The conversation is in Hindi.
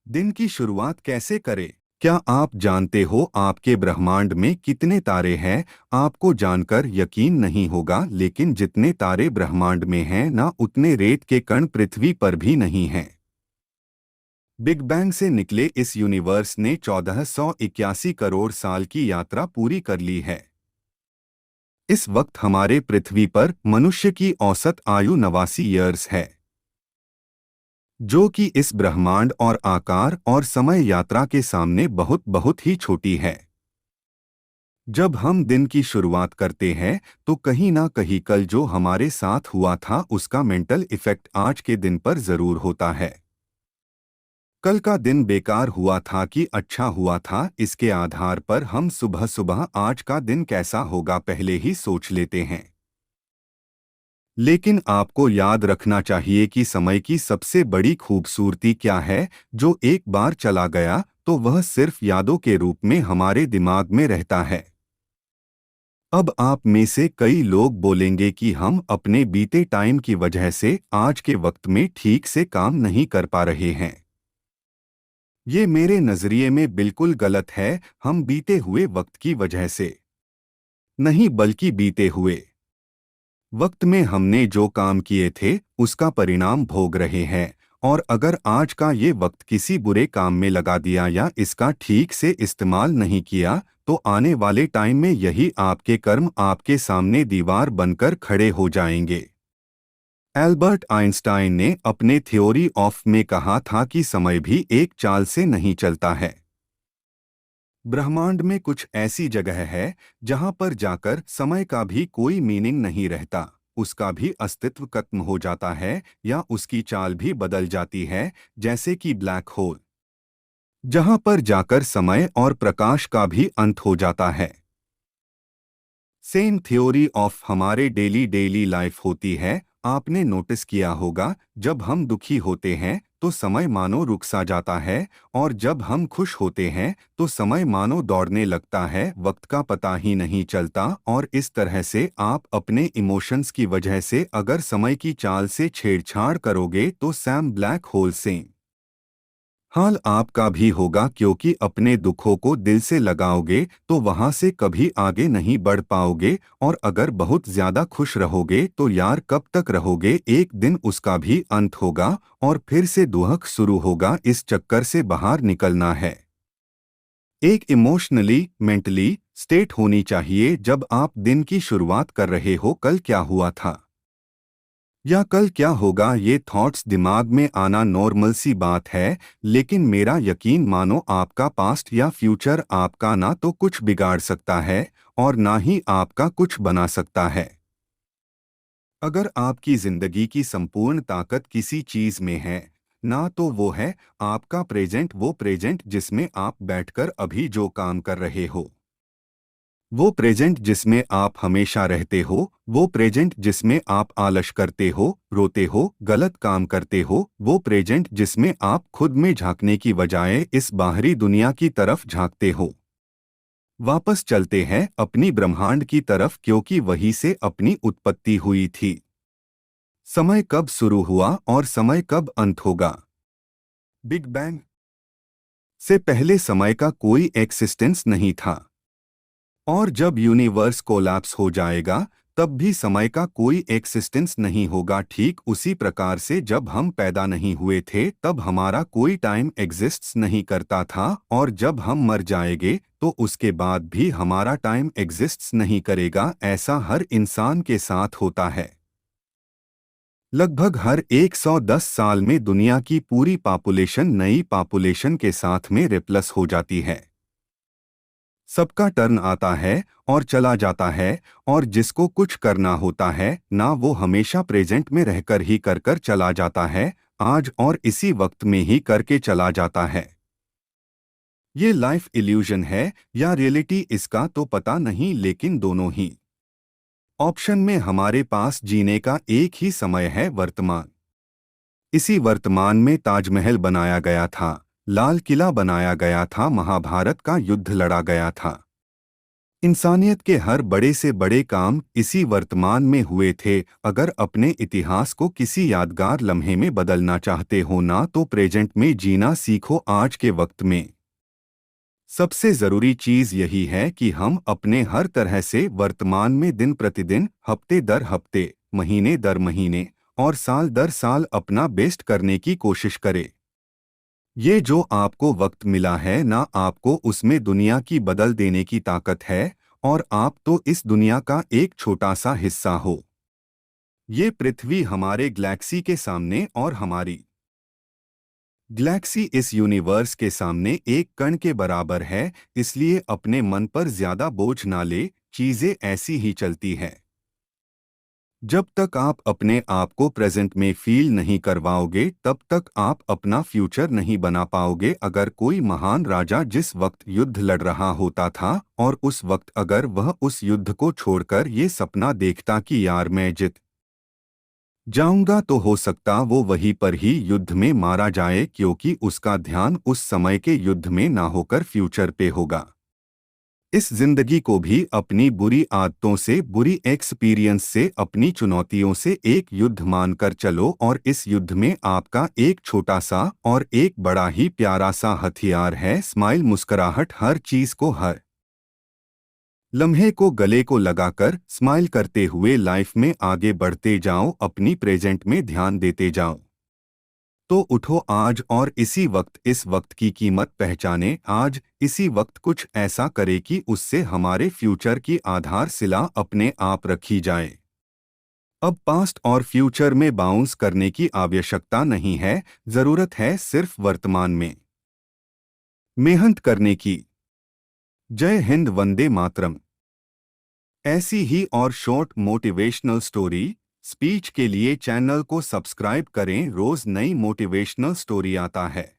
दिन की शुरुआत कैसे करें? क्या आप जानते हो आपके ब्रह्मांड में कितने तारे हैं? आपको जानकर यकीन नहीं होगा, लेकिन जितने तारे ब्रह्मांड में हैं ना, उतने रेत के कण पृथ्वी पर भी नहीं हैं। बिग बैंग से निकले इस यूनिवर्स ने 1481 करोड़ साल की यात्रा पूरी कर ली है। इस वक्त हमारे पृथ्वी पर मनुष्य की औसत आयु 89 ईयर्स है, जो कि इस ब्रह्मांड और आकार और समय यात्रा के सामने बहुत बहुत ही छोटी है। जब हम दिन की शुरुआत करते हैं तो कहीं ना कहीं कल जो हमारे साथ हुआ था उसका मेंटल इफेक्ट आज के दिन पर जरूर होता है। कल का दिन बेकार हुआ था कि अच्छा हुआ था, इसके आधार पर हम सुबह सुबह आज का दिन कैसा होगा पहले ही सोच लेते हैं। लेकिन आपको याद रखना चाहिए कि समय की सबसे बड़ी खूबसूरती क्या है। जो एक बार चला गया तो वह सिर्फ यादों के रूप में हमारे दिमाग में रहता है। अब आप में से कई लोग बोलेंगे कि हम अपने बीते टाइम की वजह से आज के वक्त में ठीक से काम नहीं कर पा रहे हैं। ये मेरे नजरिए में बिल्कुल गलत है। हम बीते हुए वक्त की वजह से नहीं, बल्कि बीते हुए वक्त में हमने जो काम किए थे उसका परिणाम भोग रहे हैं। और अगर आज का ये वक्त किसी बुरे काम में लगा दिया या इसका ठीक से इस्तेमाल नहीं किया तो आने वाले टाइम में यही आपके कर्म आपके सामने दीवार बनकर खड़े हो जाएंगे। एल्बर्ट आइंस्टाइन ने अपने थ्योरी ऑफ में कहा था कि समय भी एक चाल से नहीं चलता है। ब्रह्मांड में कुछ ऐसी जगह है जहां पर जाकर समय का भी कोई मीनिंग नहीं रहता, उसका भी अस्तित्व खत्म हो जाता है या उसकी चाल भी बदल जाती है, जैसे कि ब्लैक होल, जहां पर जाकर समय और प्रकाश का भी अंत हो जाता है। सेम थ्योरी ऑफ हमारे डेली डेली लाइफ होती है। आपने नोटिस किया होगा, जब हम दुखी होते हैं तो समय मानो रुक सा जाता है, और जब हम खुश होते हैं तो समय मानो दौड़ने लगता है, वक्त का पता ही नहीं चलता। और इस तरह से आप अपने इमोशंस की वजह से अगर समय की चाल से छेड़छाड़ करोगे तो सैम ब्लैक होल से हाल आपका भी होगा, क्योंकि अपने दुखों को दिल से लगाओगे तो वहां से कभी आगे नहीं बढ़ पाओगे। और अगर बहुत ज्यादा खुश रहोगे तो यार कब तक रहोगे, एक दिन उसका भी अंत होगा और फिर से दुहक शुरू होगा। इस चक्कर से बाहर निकलना है। एक इमोशनली मेंटली स्टेट होनी चाहिए जब आप दिन की शुरुआत कर रहे हो। कल क्या हुआ था या कल क्या होगा, ये थॉट्स दिमाग में आना नॉर्मल सी बात है। लेकिन मेरा यकीन मानो, आपका पास्ट या फ्यूचर आपका ना तो कुछ बिगाड़ सकता है और ना ही आपका कुछ बना सकता है। अगर आपकी जिंदगी की संपूर्ण ताकत किसी चीज में है ना, तो वो है आपका प्रेजेंट। वो प्रेजेंट जिसमें आप बैठकर अभी जो काम कर रहे हो, वो प्रेजेंट जिसमें आप हमेशा रहते हो, वो प्रेजेंट जिसमें आप आलस करते हो, रोते हो, गलत काम करते हो, वो प्रेजेंट जिसमें आप खुद में झांकने की बजाय इस बाहरी दुनिया की तरफ झांकते हो। वापस चलते हैं अपनी ब्रह्मांड की तरफ, क्योंकि वहीं से अपनी उत्पत्ति हुई थी। समय कब शुरू हुआ और समय कब अंत होगा? बिग बैंग से पहले समय का कोई एक्सिस्टेंस नहीं था, और जब यूनिवर्स कोलैप्स हो जाएगा तब भी समय का कोई एक्सिस्टेंस नहीं होगा। ठीक उसी प्रकार से जब हम पैदा नहीं हुए थे तब हमारा कोई टाइम एग्जिस्ट्स नहीं करता था, और जब हम मर जाएंगे तो उसके बाद भी हमारा टाइम एग्जिस्ट्स नहीं करेगा। ऐसा हर इंसान के साथ होता है। लगभग हर 110 साल में दुनिया की पूरी पॉपुलेशन नई पॉपुलेशन के साथ में रिप्लेस हो जाती है। सबका टर्न आता है और चला जाता है, और जिसको कुछ करना होता है ना, वो हमेशा प्रेजेंट में रहकर ही कर कर चला जाता है, आज और इसी वक्त में ही करके चला जाता है। ये लाइफ इल्यूजन है या रियलिटी, इसका तो पता नहीं, लेकिन दोनों ही ऑप्शन में हमारे पास जीने का एक ही समय है, वर्तमान। इसी वर्तमान में ताजमहल बनाया गया था, लाल किला बनाया गया था, महाभारत का युद्ध लड़ा गया था। इंसानियत के हर बड़े से बड़े काम इसी वर्तमान में हुए थे। अगर अपने इतिहास को किसी यादगार लम्हे में बदलना चाहते हो ना, तो प्रेजेंट में जीना सीखो आज के वक्त में। सबसे जरूरी चीज यही है कि हम अपने हर तरह से वर्तमान में दिन प्रतिदिन, हफ्ते दर हफ्ते, महीने दर महीने और साल दर साल अपना बेस्ट करने की कोशिश करें। ये जो आपको वक्त मिला है ना, आपको उसमें दुनिया की बदल देने की ताकत है। और आप तो इस दुनिया का एक छोटा सा हिस्सा हो। ये पृथ्वी हमारे गैलेक्सी के सामने और हमारी गैलेक्सी इस यूनिवर्स के सामने एक कण के बराबर है। इसलिए अपने मन पर ज्यादा बोझ ना ले, चीजें ऐसी ही चलती हैं। जब तक आप अपने आप को प्रेजेंट में फील नहीं करवाओगे, तब तक आप अपना फ्यूचर नहीं बना पाओगे। अगर कोई महान राजा जिस वक्त युद्ध लड़ रहा होता था और उस वक्त अगर वह उस युद्ध को छोड़कर ये सपना देखता कि यार मैं जीत जाऊंगा, तो हो सकता वो वहीं पर ही युद्ध में मारा जाए, क्योंकि उसका ध्यान उस समय के युद्ध में ना होकर फ्यूचर पे होगा। इस जिंदगी को भी अपनी बुरी आदतों से, बुरी एक्सपीरियंस से, अपनी चुनौतियों से एक युद्ध मानकर चलो। और इस युद्ध में आपका एक छोटा सा और एक बड़ा ही प्यारा सा हथियार है, स्माइल, मुस्कुराहट। हर चीज को, हर लम्हे को गले को लगाकर स्माइल करते हुए लाइफ में आगे बढ़ते जाओ, अपनी प्रेजेंट में ध्यान देते जाओ। तो उठो आज और इसी वक्त, इस वक्त की कीमत पहचाने। आज इसी वक्त कुछ ऐसा करे कि उससे हमारे फ्यूचर की आधारशिला अपने आप रखी जाए। अब पास्ट और फ्यूचर में बाउंस करने की आवश्यकता नहीं है, जरूरत है सिर्फ वर्तमान में मेहनत करने की। जय हिंद, वंदे मातरम। ऐसी ही और शॉर्ट मोटिवेशनल स्टोरी, स्पीच के लिए चैनल को सब्सक्राइब करें। रोज नई मोटिवेशनल स्टोरी आता है।